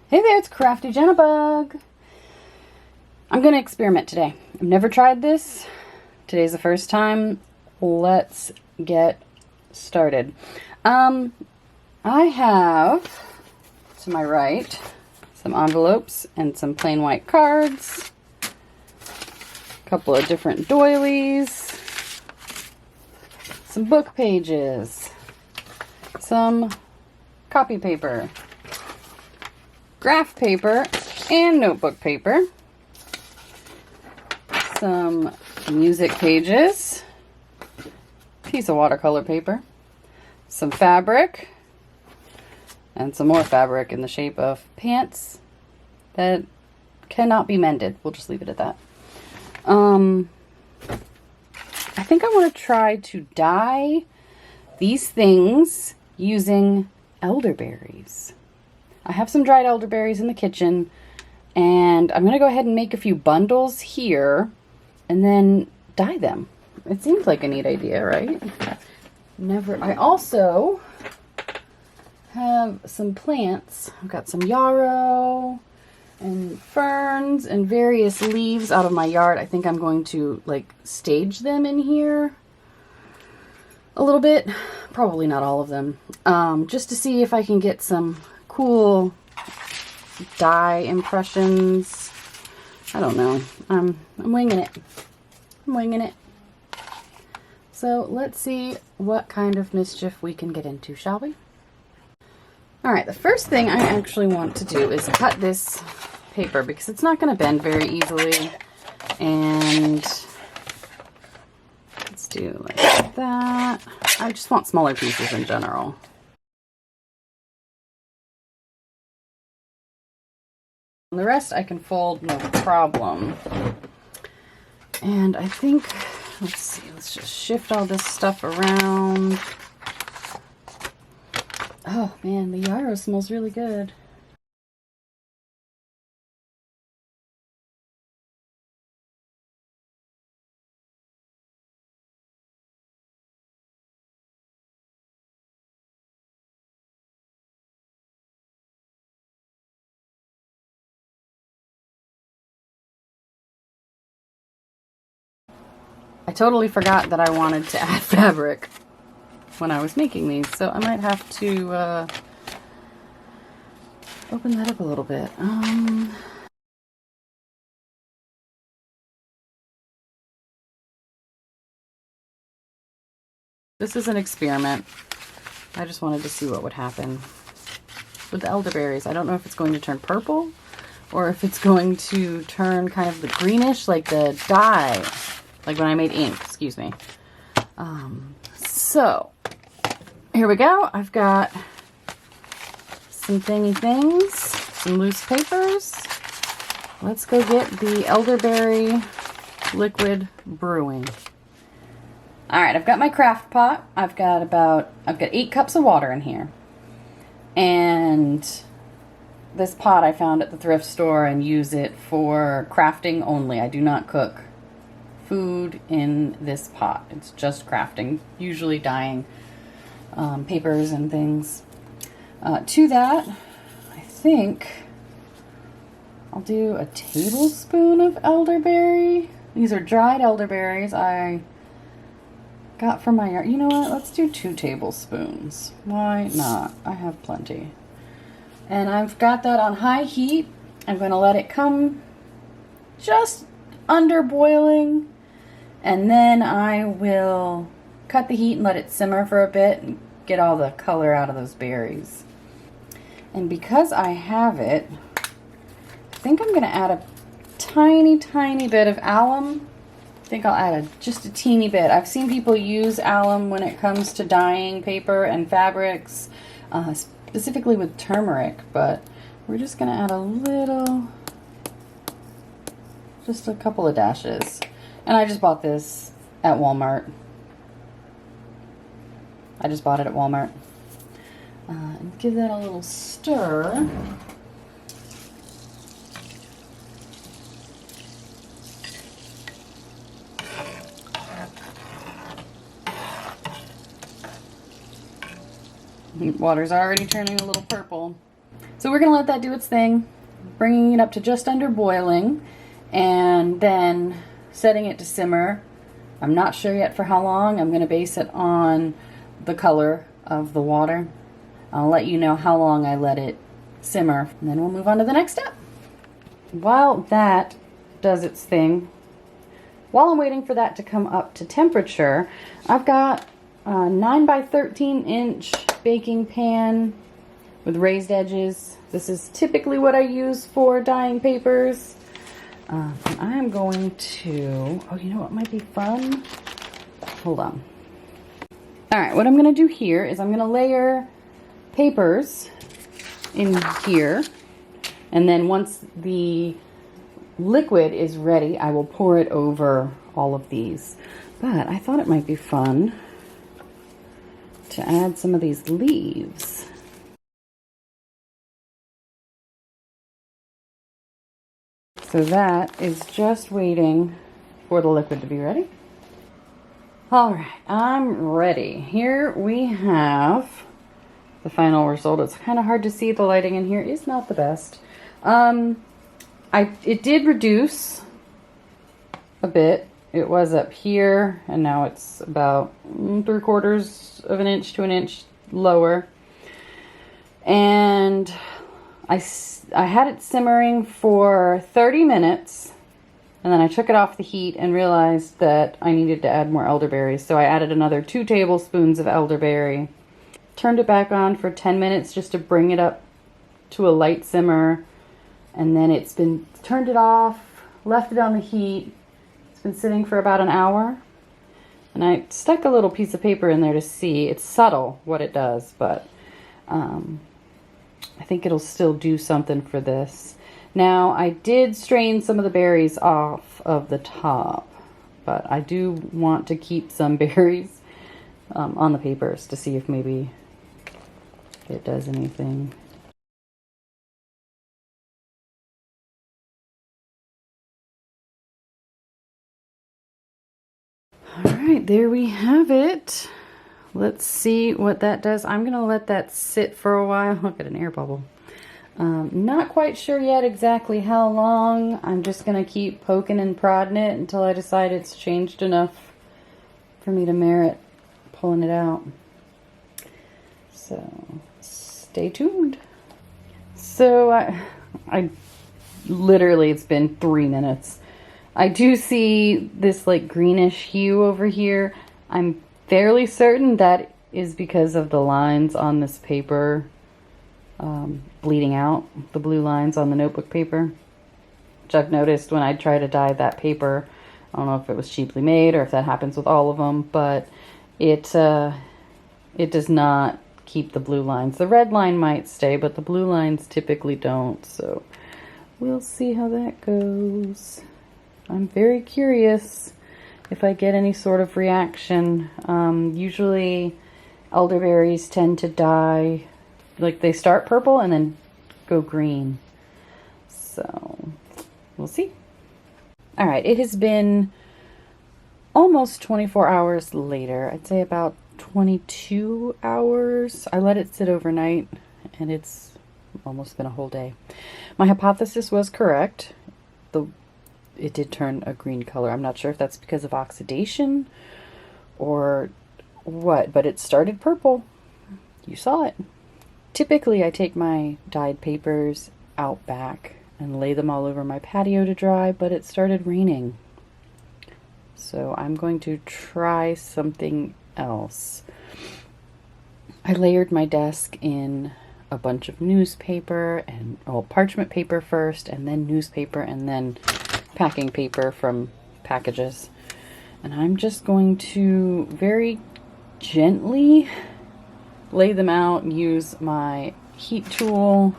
Hey there, it's Crafty Jennabug. I'm going to experiment today. I've never tried this. Today's the first time. Let's get started. I have, to my right, some envelopes and some plain white cards. A couple of different doilies. Some book pages. Some copy paper. Graph paper and notebook paper, some music pages, piece of watercolor paper, some fabric, and some more fabric in the shape of pants that cannot be mended. We'll just leave it at that. I think I want to try to dye these things using elderberries. I have some dried elderberries in the kitchen, and I'm going to go ahead and make a few bundles here and then dye them. It seems like a neat idea, right? I also have some plants. I've got some yarrow and ferns and various leaves out of my yard. I think I'm going to stage them in here a little bit. Probably not all of them. Just to see if I can get some cool dye impressions. I don't know. I'm winging it. I'm winging it. So let's see what kind of mischief we can get into, shall we? Alright, the first thing I actually want to do is cut this paper because it's not going to bend very easily. And let's do like that. I just want smaller pieces in general. The rest I can fold no problem. And I think, let's see, let's just shift all this stuff around. Oh man, the yarrow smells really good. I totally forgot that I wanted to add fabric when I was making these, so I might have to open that up a little bit. This is an experiment. I just wanted to see what would happen with the elderberries. I don't know if it's going to turn purple or if it's going to turn kind of the greenish, like the dye. Like when I made ink, excuse me. So, here we go. I've got some thingy things, some loose papers. Let's go get the elderberry liquid brewing. Alright, I've got my craft pot. I've got 8 cups of water in here. And this pot I found at the thrift store and use it for crafting only. I do not cook food in this pot. It's just crafting, usually dyeing papers and things. To that, I think I'll do a tablespoon of elderberry. These are dried elderberries I got from my yard. You know what? Let's do 2 tablespoons. Why not? I have plenty. And I've got that on high heat. I'm going to let it come just under boiling. And then I will cut the heat and let it simmer for a bit and get all the color out of those berries. And because I have it, I think I'm going to add a tiny bit of alum. I think I'll add just a teeny bit. I've seen people use alum when it comes to dyeing paper and fabrics, specifically with turmeric, but we're just going to add a little, just a couple of dashes. And I just bought this at Walmart. I just bought it at Walmart. And give that a little stir. Water's already turning a little purple. So we're going to let that do its thing, bringing it up to just under boiling, and then setting it to simmer. I'm not sure yet for how long. I'm going to base it on the color of the water. I'll let you know how long I let it simmer, and then we'll move on to the next step. While that does its thing, while I'm waiting for that to come up to temperature, I've got a 9 by 13 inch baking pan with raised edges. This is typically what I use for dyeing papers. And I'm going to, oh, you know what might be fun? Hold on. All right, what I'm going to do here is I'm going to layer papers in here. And then once the liquid is ready, I will pour it over all of these. But I thought it might be fun to add some of these leaves. So that is just waiting for the liquid to be ready. All right, I'm ready. Here we have the final result. It's kind of hard to see. The lighting in here is not the best. It did reduce a bit. It was up here, and now it's about 3/4 of an inch to an inch lower. And I had it simmering for 30 minutes, and then I took it off the heat and realized that I needed to add more elderberries. So I added another 2 tablespoons of elderberry, turned it back on for 10 minutes just to bring it up to a light simmer, and then it's been turned it off, left it on the heat. It's been sitting for about an hour, and I stuck a little piece of paper in there to see. It's subtle what it does, but I think it'll still do something for this. Now, I did strain some of the berries off of the top, but I do want to keep some berries on the papers to see if maybe it does anything. All right, there we have it. Let's see what that does. I'm going to let that sit for a while. Look at an air bubble. Not quite sure yet exactly how long. I'm just going to keep poking and prodding it until I decide it's changed enough for me to merit pulling it out. So stay tuned. So I literally, it's been 3 minutes. I do see this like greenish hue over here. I'm fairly certain that is because of the lines on this paper bleeding out, the blue lines on the notebook paper, which I've noticed when I try to dye that paper. I don't know if it was cheaply made or if that happens with all of them, but it does not keep the blue lines. The red line might stay, but the blue lines typically don't, so we'll see how that goes. I'm very curious if I get any sort of reaction. Usually elderberries tend to dye, like they start purple and then go green. So we'll see. All right, it has been almost 24 hours later. I'd say about 22 hours. I let it sit overnight, and it's almost been a whole day. My hypothesis was correct. It did turn a green color. I'm not sure if that's because of oxidation or what, but it started purple. You saw it. Typically, I take my dyed papers out back and lay them all over my patio to dry, but it started raining. So I'm going to try something else. I layered my desk in a bunch of newspaper and parchment paper first, and then newspaper, and then packing paper from packages. And I'm just going to very gently lay them out and use my heat tool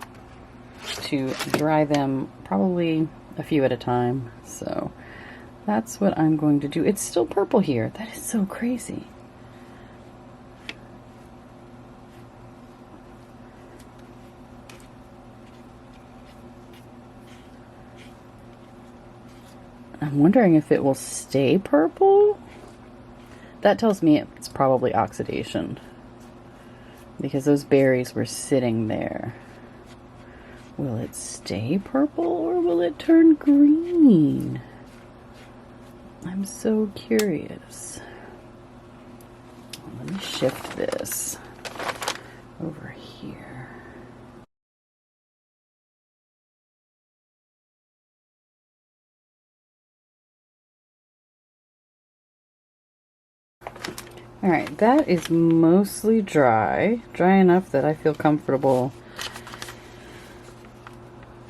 to dry them, probably a few at a time. So that's what I'm going to do. It's still purple here. That is so crazy. I'm wondering if it will stay purple. That tells me it's probably oxidation, because those berries were sitting there. Will it stay purple or will it turn green? I'm so curious. Let me shift this over here. All right, that is mostly dry enough that I feel comfortable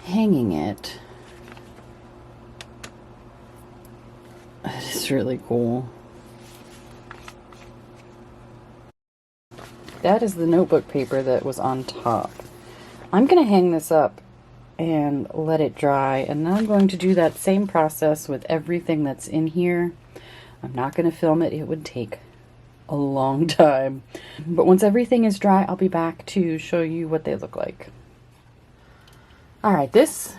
hanging it. That is really cool. That is the notebook paper that was on top. I'm going to hang this up and let it dry, and then I'm going to do that same process with everything that's in here. I'm not going to film it. It would take a long time. But once everything is dry, I'll be back to show you what they look like. All right, this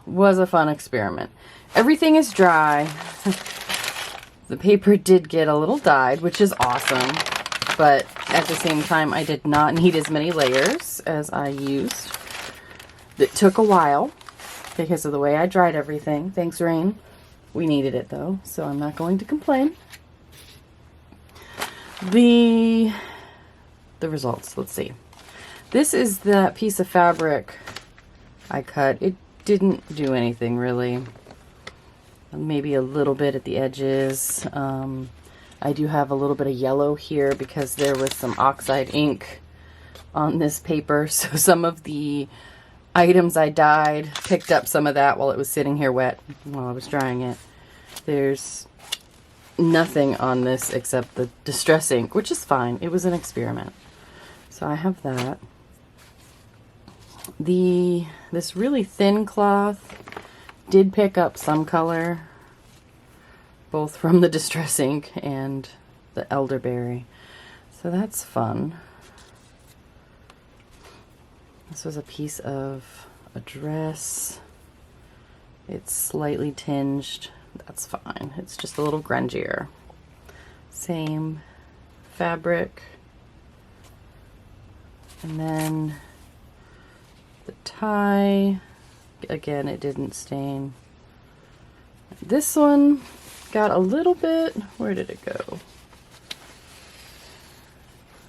was a fun experiment. Everything is dry. The paper did get a little dyed, which is awesome. But at the same time, I did not need as many layers as I used. It took a while because of the way I dried everything. Thanks, rain. We needed it though, so I'm not going to complain. The results, let's see. This is that piece of fabric I cut. It didn't do anything really. Maybe a little bit at the edges. I do have a little bit of yellow here because there was some oxide ink on this paper, so some of the items I dyed picked up some of that while it was sitting here wet while I was drying it. There's nothing on this except the distress ink, which is fine. It was an experiment. So I have that. This really thin cloth did pick up some color, both from the distress ink and the elderberry. So that's fun. This was a piece of a dress. It's slightly tinged. That's fine. It's just a little grungier. Same fabric. And then the tie. Again, it didn't stain. This one got a little bit. Where did it go?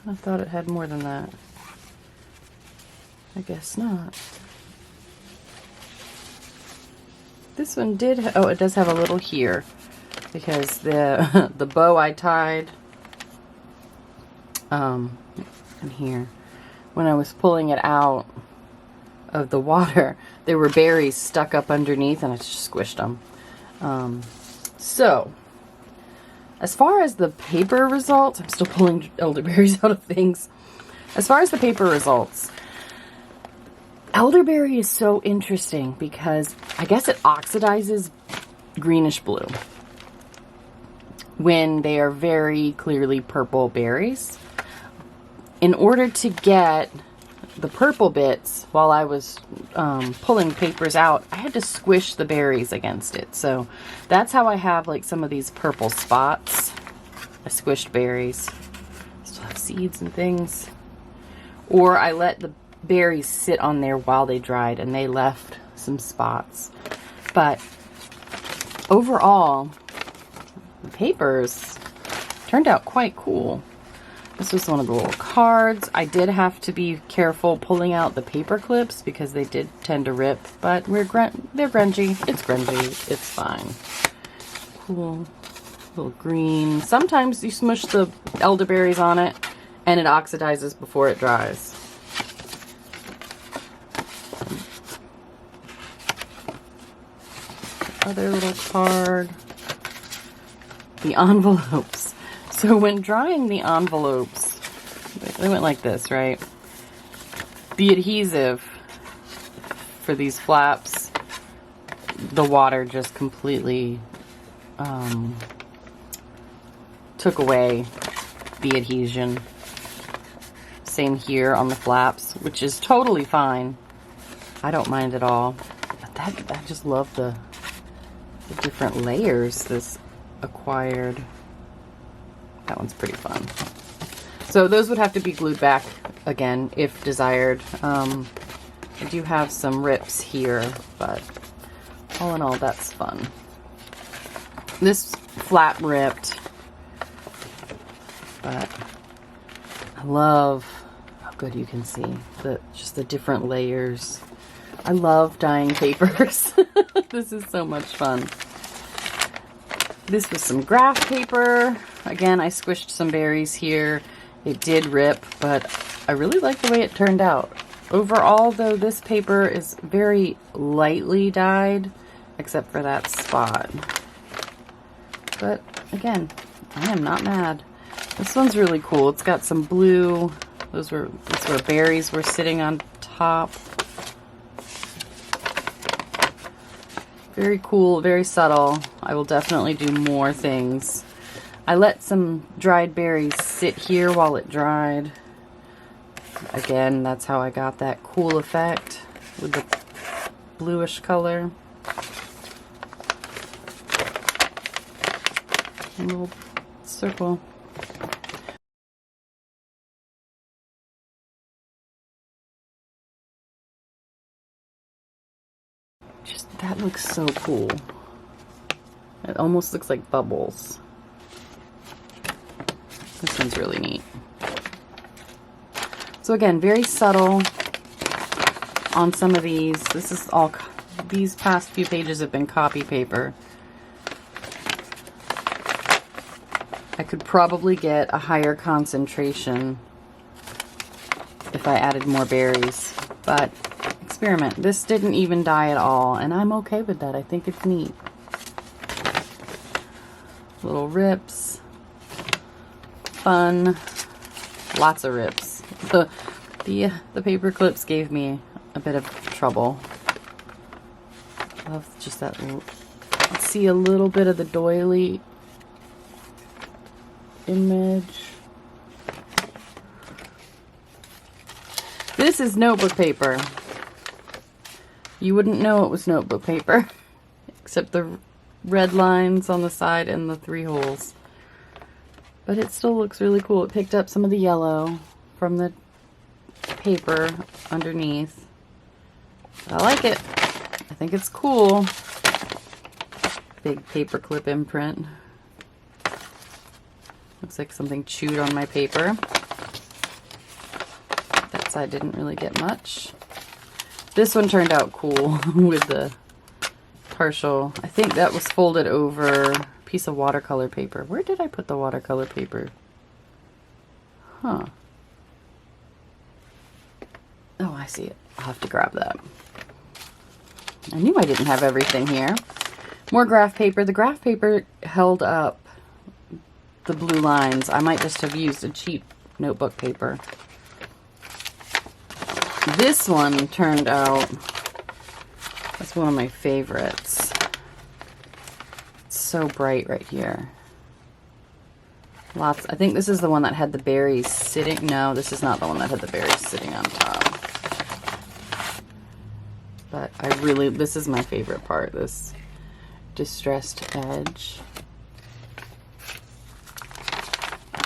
I thought it had more than that. I guess not. This one did, oh, it does have a little here because the the bow I tied in here, when I was pulling it out of the water, there were berries stuck up underneath and I just squished them. So as far as the paper results, I'm still pulling elderberries out of things. As far as the paper results, elderberry is so interesting because I guess it oxidizes greenish blue when they are very clearly purple berries. In order to get the purple bits while I was pulling papers out, I had to squish the berries against it. So that's how I have like some of these purple spots. I squished berries. Still have seeds and things. Or I let the berries sit on there while they dried and they left some spots. But overall, the papers turned out quite cool. This was one of the little cards. I did have to be careful pulling out the paper clips because they did tend to rip, but they're grungy. It's grungy. It's fine. Cool. Little green. Sometimes you smush the elderberries on it and it oxidizes before it dries. Other little card. The envelopes. So when drying the envelopes, they went like this, right? The adhesive for these flaps, the water just completely took away the adhesion. Same here on the flaps, which is totally fine. I don't mind at all. But I just love the different layers this acquired. That one's pretty fun. So those would have to be glued back again if desired. I do have some rips here, but all in all, that's fun. This flat ripped, but I love how good you can see just the different layers. I love dyeing papers. This is so much fun. This was some graph paper. Again, I squished some berries here. It did rip, but I really like the way it turned out. Overall, though, this paper is very lightly dyed, except for that spot. But again, I am not mad. This one's really cool. It's got some blue. That's where berries were sitting on top. Very cool, very subtle. I will definitely do more things. I let some dried berries sit here while it dried. Again, that's how I got that cool effect with the bluish color. A little circle. That looks so cool. It almost looks like bubbles. This one's really neat. So again, very subtle on some of these. This is all, these past few pages have been copy paper. I could probably get a higher concentration if I added more berries, but experiment. This didn't even dye at all, and I'm okay with that. I think it's neat. Little rips. Fun. Lots of rips. The paper clips gave me a bit of trouble. Love just that. Let's see a little bit of the doily image. This is notebook paper. You wouldn't know it was notebook paper, except the red lines on the side and the 3 holes. But it still looks really cool. It picked up some of the yellow from the paper underneath. I like it. I think it's cool. Big paperclip imprint. Looks like something chewed on my paper. That side didn't really get much. This one turned out cool with the partial. I think that was folded over a piece of watercolor paper. Where did I put the watercolor paper? Huh. Oh, I see it. I'll have to grab that. I knew I didn't have everything here. More graph paper. The graph paper held up the blue lines. I might just have used a cheap notebook paper. This one turned out, that's one of my favorites. It's so bright right here. Lots. I think this is the one that had the berries sitting. No, this is not the one that had the berries sitting on top. But this is my favorite part, this distressed edge.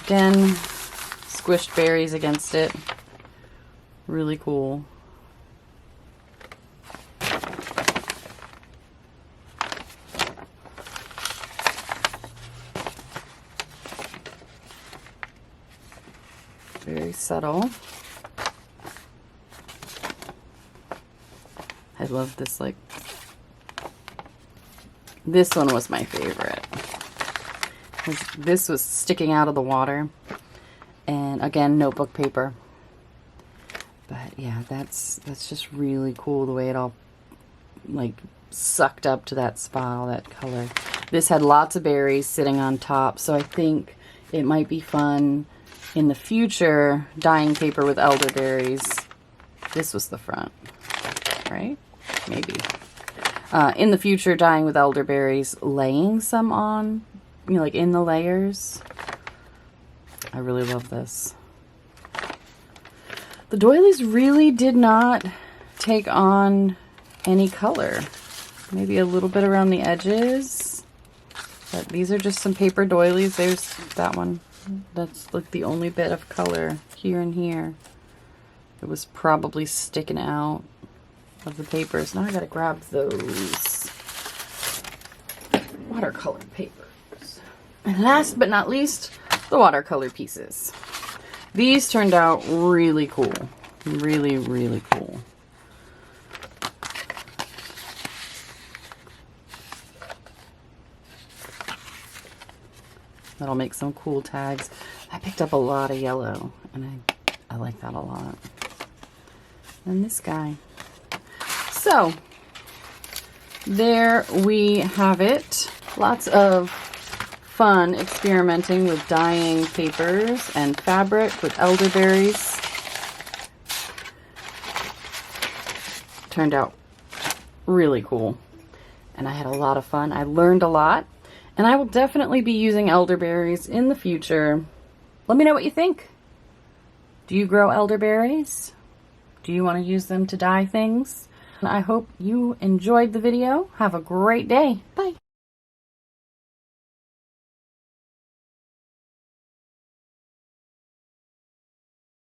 Again, squished berries against it. Really cool. Very subtle. I love this, like, this one was my favorite. This was sticking out of the water. And again, notebook paper. But yeah, that's just really cool the way it all like sucked up to that spot, all that color. This had lots of berries sitting on top, so I think it might be fun in the future dyeing paper with elderberries. This was the front, right? Maybe. In the future, dyeing with elderberries, laying some on, you know, like in the layers. I really love this. The doilies really did not take on any color. Maybe a little bit around the edges. But these are just some paper doilies. There's that one. That's like the only bit of color here and here. It was probably sticking out. of the papers. Now I gotta grab those watercolor papers. And last but not least, the watercolor pieces. These turned out really cool. Really, really cool. That'll make some cool tags. I picked up a lot of yellow, and I like that a lot. And this guy. So, there we have it. Lots of fun experimenting with dyeing papers and fabric with elderberries. Turned out really cool. And I had a lot of fun. I learned a lot. And I will definitely be using elderberries in the future. Let me know what you think. Do you grow elderberries? Do you want to use them to dye things? I hope you enjoyed the video. Have a great day. Bye.